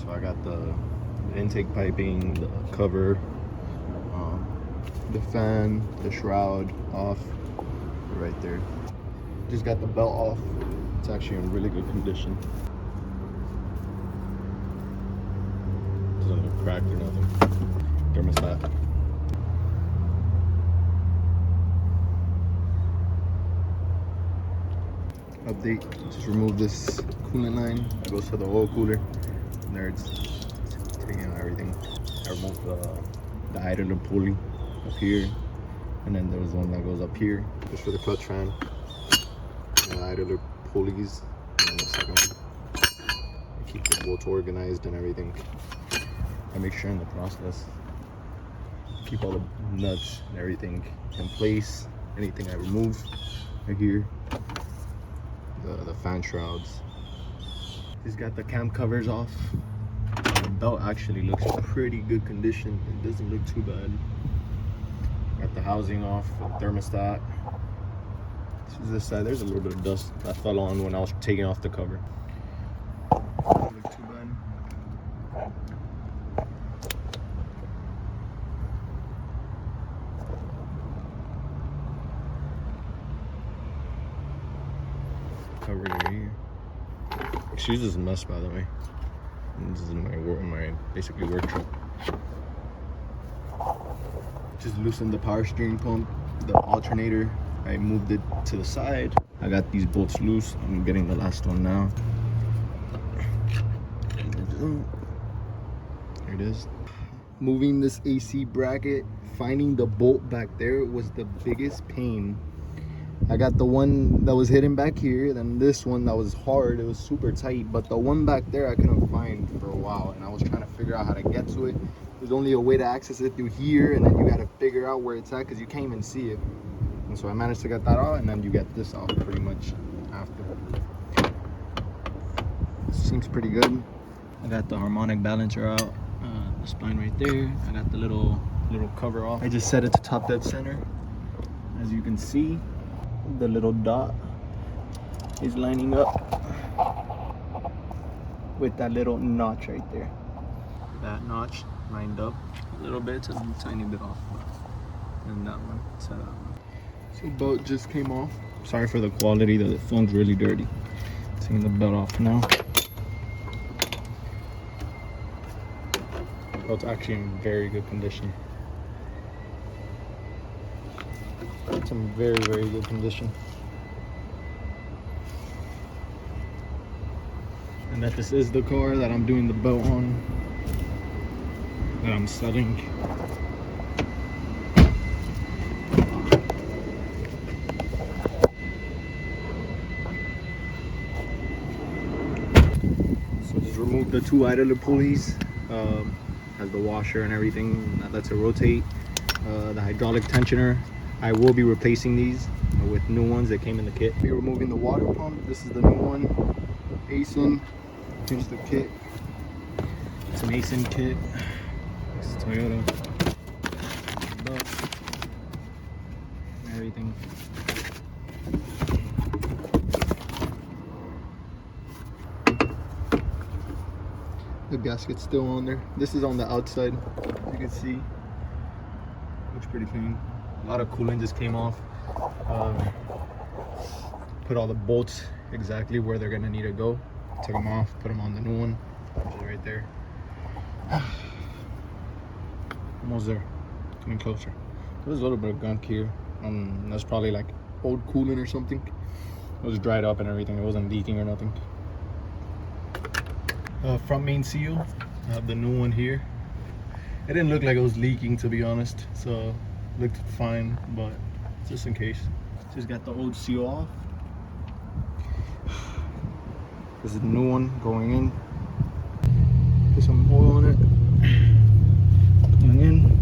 So I got the intake piping, the cover, the fan, the shroud off right there. Just got the belt off. It's actually in really good condition. Doesn't look cracked or nothing. Thermostat. Update, just remove this coolant line that goes to the oil cooler. And there it's taking out everything. I removed the idler pulley up here, and then there's one that goes up here just for the clutch fan. And the idler pulleys, and then the second one. I keep the bolts organized and everything. I make sure in the process keep all the nuts and everything in place. Anything I remove right here, the fan shrouds. Just got the cam covers off. The belt actually looks pretty good condition. It doesn't look too bad. Got the housing off, the thermostat. This is this side. There's a little bit of dust that fell on when I was taking off the cover. Doesn't look too bad. Cover right here. Excuse this mess, by the way. This is my basically work truck. Just loosened the power steering pump, the alternator. I moved it to the side. I got these bolts loose. I'm getting the last one now. There it is. Moving this AC bracket, finding the bolt back there was the biggest pain. I got the one that was hidden back here, then this one that was hard, it was super tight, but the one back there I couldn't find for a while, and I was trying to figure out how to get to it. There's only a way to access it through here, and then you got to figure out where it's at because you can't even see it. And so I managed to get that out, and then you get this out pretty much after. Seems pretty good. I got the harmonic balancer out, the spline right there. I got the little cover off. I just set it to top dead center. As you can see, the little dot is lining up with that little notch right there. That notch lined up a little bit, just a tiny bit off, and that one set up. So boat just came off. Sorry for the quality, the phone's really dirty. Taking the belt off now. Boat's actually in very good condition. It's in very good condition. And that this is the car that I'm doing the belt on, that I'm selling. So just remove the two idler pulleys. Has the washer and everything that lets it rotate. The hydraulic tensioner. I will be replacing these with new ones that came in the kit. We're removing the water pump. This is the new one. Aisin. Here's the kit. It's an Aisin kit. This is Toyota. Everything. The gasket's still on there. This is on the outside. As you can see, looks pretty clean. A lot of coolant just came off. Put all the bolts exactly where they're gonna need to go. Took them off, put them on the new one, which is right there. Almost there, coming closer. There's a little bit of gunk here. That's probably like old coolant or something. It was dried up and everything. It wasn't leaking or nothing. Front main seal. I have the new one here. It didn't look like it was leaking, to be honest, so looked fine, but just in case. Just got the old seal off. This is the new one going in. Put some oil on it. Going in.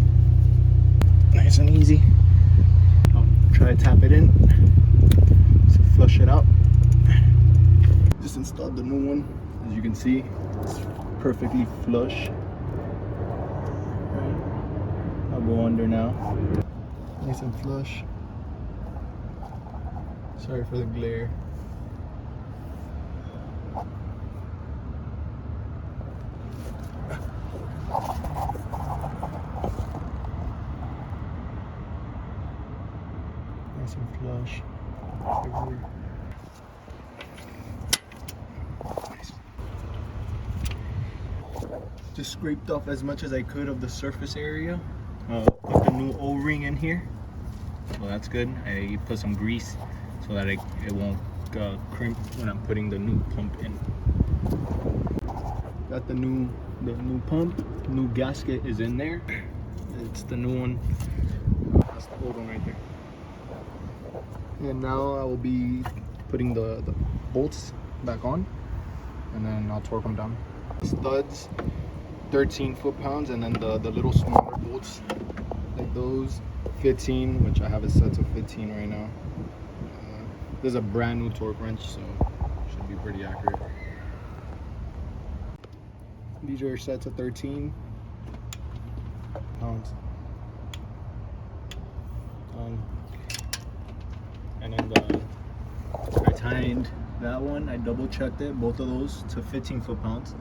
Nice and easy. I'll try to tap it in to flush it out. Just installed the new one. As you can see, it's perfectly flush. Right. I'll go under now. Nice and flush. Sorry for the glare. Nice and flush. Everywhere. Just scraped off as much as I could of the surface area. Put the new O-ring in here. Well, that's good. I put some grease so that it won't crimp when I'm putting the new pump in. Got the new pump. New gasket is in there. It's the new one. That's the old one right there. And now I will be putting the bolts back on, and then I'll torque them down. Studs, 13 foot-pounds, and then the little smaller bolts like those, 15, which I have it set to 15 right now. This is a brand new torque wrench, so should be pretty accurate. These are set to 13 pounds. And then I tightened that one. I double checked it, both of those to 15 foot-pounds,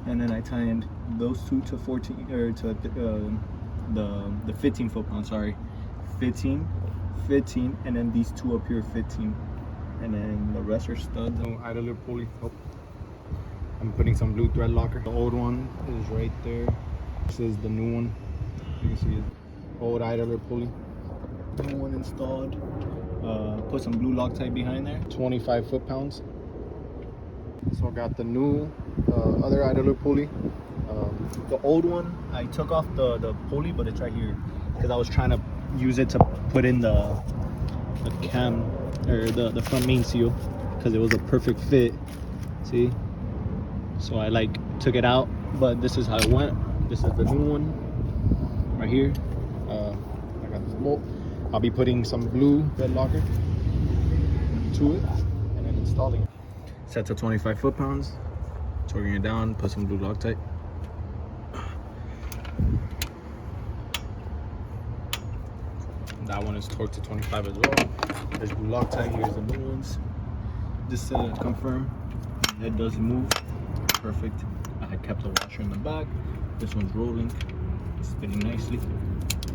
and then I tightened those two to 14 or to the 15 foot-pounds. Sorry, 15, and then these two up here 15, and then the rest are studs. No idler pulley. Oh. I'm putting some blue thread locker. The old one is right there. This is the new one. You can see it. Old idler pulley. New one installed. Put some blue Loctite behind there. 25 foot-pounds. So I got the new other idler pulley. The old one, I took off the pulley, but it's right here because I was trying to use it to put in the cam or the front main seal because it was a perfect fit. See? So I took it out, but this is how it went. This is the new one right here. I got this bolt. I'll be putting some blue thread locker to it and then installing it. Set to 25 foot-pounds. Torquing it down, put some blue Loctite. That one is torqued to 25 as well. There's blue Loctite. Here's the new ones. Just to confirm, it does move. Perfect. I kept the washer in the back. This one's rolling, spinning nicely.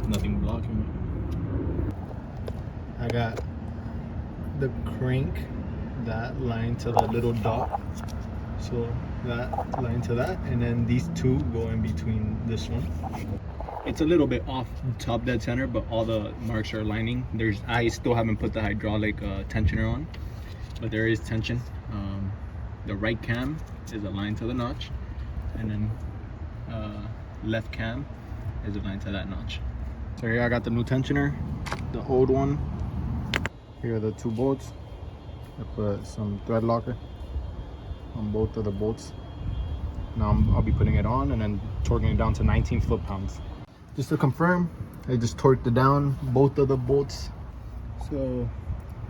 Nothing blocking it. I got the crank, that line to the little dot. So that line to that, and then these two go in between this one. It's a little bit off top dead center, but all the marks are aligning. I still haven't put the hydraulic tensioner on, but there is tension. The right cam is aligned to the notch, and then left cam is aligned to that notch. So here I got the new tensioner, the old one. Here are the two bolts. I put some thread locker on both of the bolts. Now I'll be putting it on and then torquing it down to 19 foot-pounds. Just to confirm, I just torqued it down, both of the bolts. So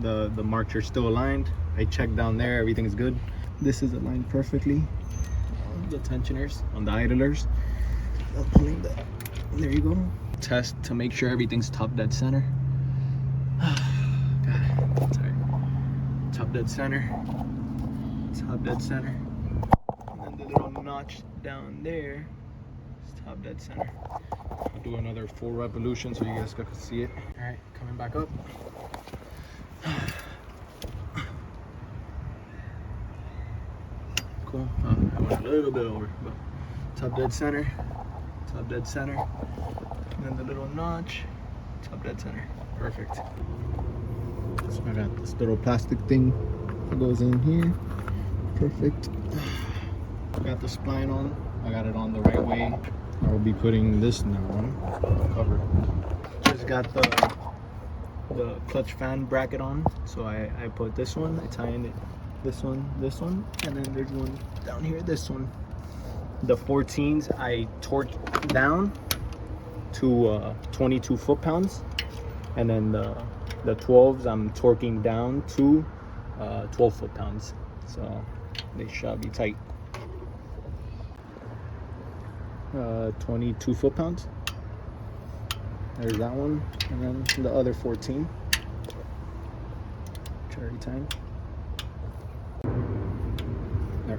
the marks are still aligned. I checked down there, everything's good. This is aligned perfectly on the tensioners, on the idlers. I'm pulling that. There you go. Test to make sure everything's top dead center. God, sorry. Top dead center. Top dead center. And then the little notch down there is top dead center. I'll do another 4 revolutions so you guys can see it. All right, coming back up. Cool. I went a little bit over, but top dead center, and then the little notch, top dead center. Perfect. So I got this little plastic thing that goes in here. Perfect. I got the spline on. I got it on the right way. I will be putting this now on cover. Just got the clutch fan bracket on, so I put this one. I tie in it. This one, and then there's one down here, this one. The 14s I torqued down to 22 foot-pounds, and then the 12s I'm torquing down to 12 foot-pounds, so they should be tight. 22 foot-pounds. There's that one, and then the other 14. Cherry time. There,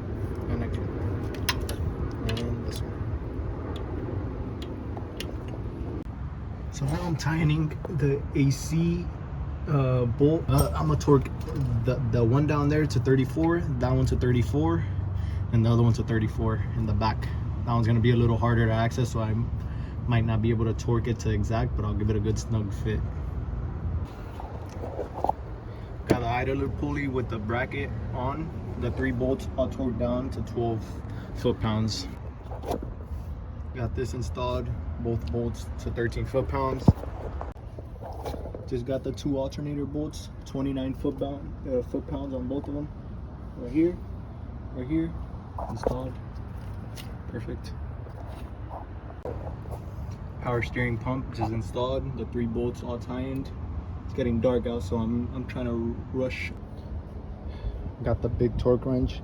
and this one. So now I'm tightening the AC bolt. I'm gonna torque the one down there to 34, that one to 34, and the other one to 34 in the back. That one's gonna be a little harder to access, so I might not be able to torque it to exact, but I'll give it a good snug fit. Got the idler pulley with the bracket on. The 3 bolts all torqued down to 12 foot-pounds. Got this installed, both bolts to 13 foot-pounds. Just got the 2 alternator bolts, 29 foot-pounds on both of them. Right here, installed. Perfect. Power steering pump just installed. The 3 bolts all tie-in. It's getting dark out, so I'm trying to rush. Got the big torque wrench.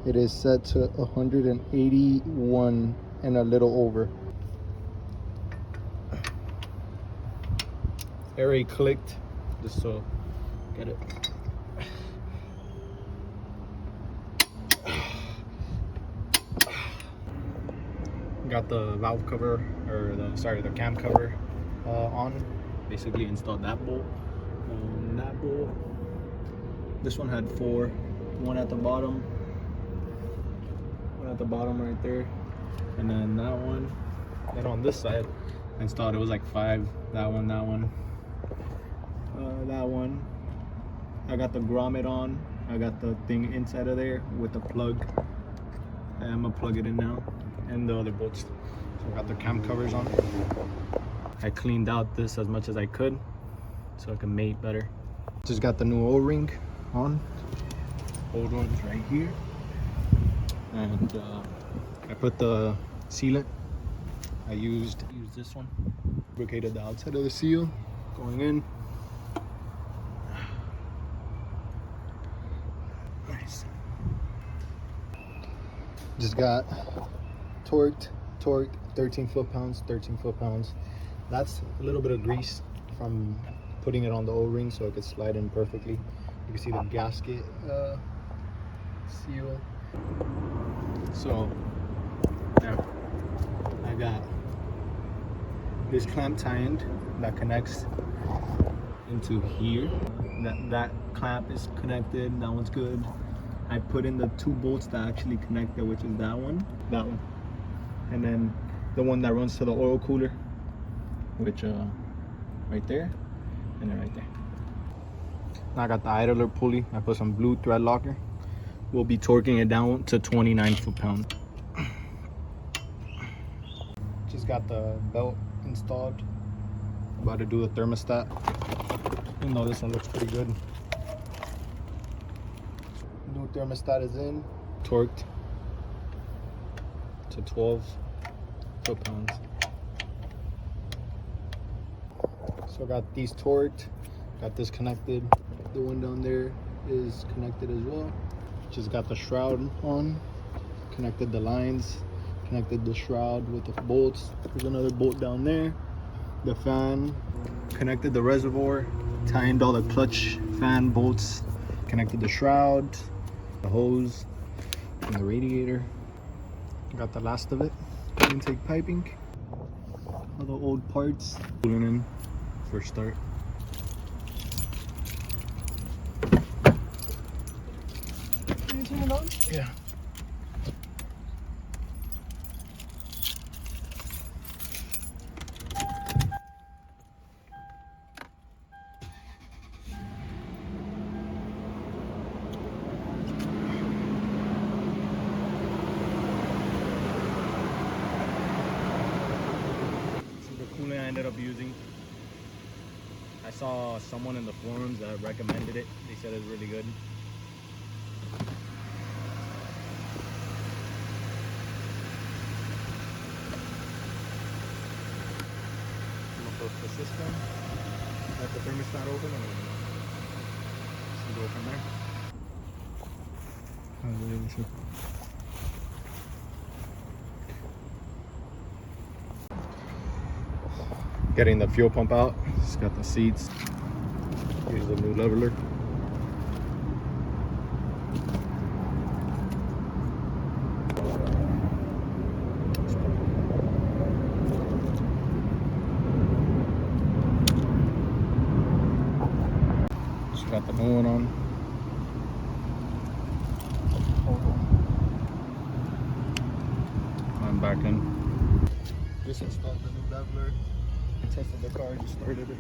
It is set to 181 and a little over. It already clicked, just so get it. Got the valve cover, or the cam cover on. Basically installed that bolt. That bolt. This one had 4. One at the bottom right there, and then that one. Then on this side, I installed, it was like 5. That one, that one. I got the grommet on. I got the thing inside of there with the plug. I'm gonna plug it in now, and the other bolts. So I got the cam covers on. I cleaned out this as much as I could so I can mate better. Just got the new O-ring on. Old one's right here, and I put the sealant. I used this one. Lubricated the outside of the seal going in. Nice. Just got torqued 13 foot-pounds. That's a little bit of grease from putting it on the O-ring so it could slide in perfectly. You can see the gasket seal. So yeah, I got this clamp tie-in that connects into here. That clamp is connected. That one's good. I put in the 2 bolts that actually connect it, which is that one, and then the one that runs to the oil cooler, which right there, and then right there. Now I got the idler pulley. I put some blue thread locker. We'll be torquing it down to 29 foot-pounds. Just got the belt installed. About to do the thermostat. Even though this one looks pretty good. New thermostat is in. Torqued to 12 foot-pounds. So I got these torqued. Got this connected. The one down there is connected as well. Just got the shroud on. Connected the lines. Connected the shroud with the bolts. There's another bolt down there. The fan. Connected the reservoir. Tightened all the clutch fan bolts. Connected the shroud. The hose. And the radiator. Got the last of it. Intake piping. All the old parts. Pulling in for start. Can you turn it on? Yeah. I ended up using. I saw someone in the forums that recommended it. They said it's really good. I'm gonna put the system, let the thermostat open, and go from there. Getting the fuel pump out. It's got the seats. Here's the new leveler. going on. I'm back in. Just installed the new leveler. I tested the car, just started it.